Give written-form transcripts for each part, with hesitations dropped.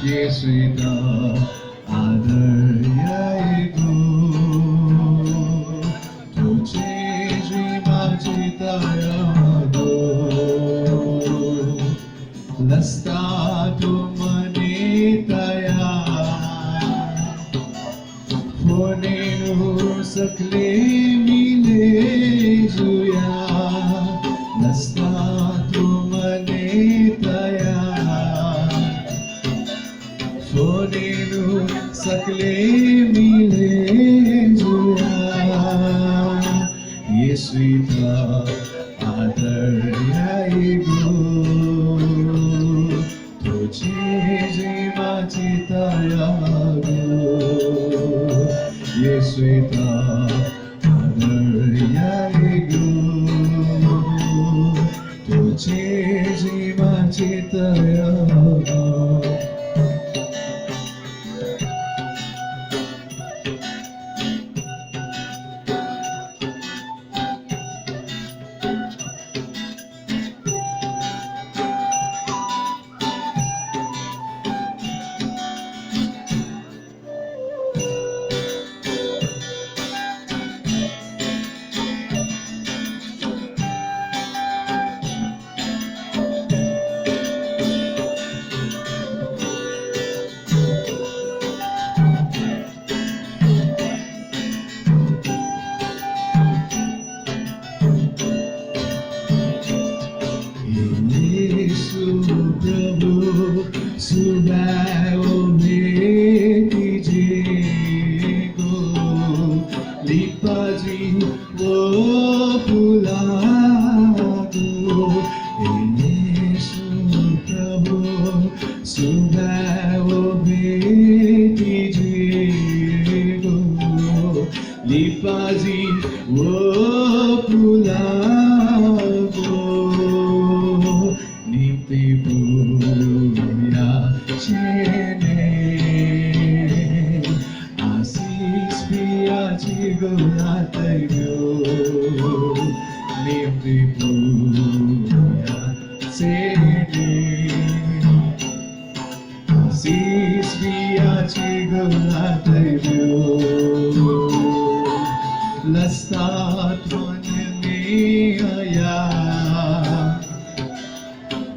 예수이다 아들 야이고 도체지 마지다야고 Lasta manitaya Ponenu sakle mile zuya Lasta manitaya Ponenu sakle mile zuya Yesuita adar yaigu Tuji matitayago Yesuita adar yaigu Tuji matitayago प्रभु सुबाओ मेटिजेको लिपाजी वो पुलागो येशु प्रभु सुबाओ मेटिजेको लिपाजी वो पुलागो Puya chene Asis piya chigulatayo Nimpi puya chene Asis piya chigulatayo Lastat manyaniyaya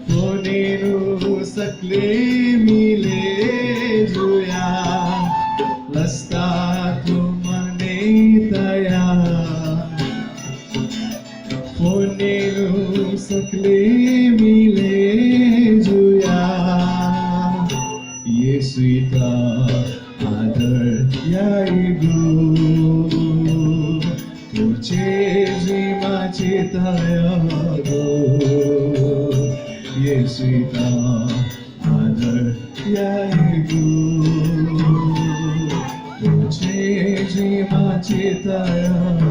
Ponenu sakle mile zuya Lastatu manitaya Ponenu sakle mile zuya Yesuita adar yaigu Tuche machitayago Yesuita adar yaigu Tuche machitayago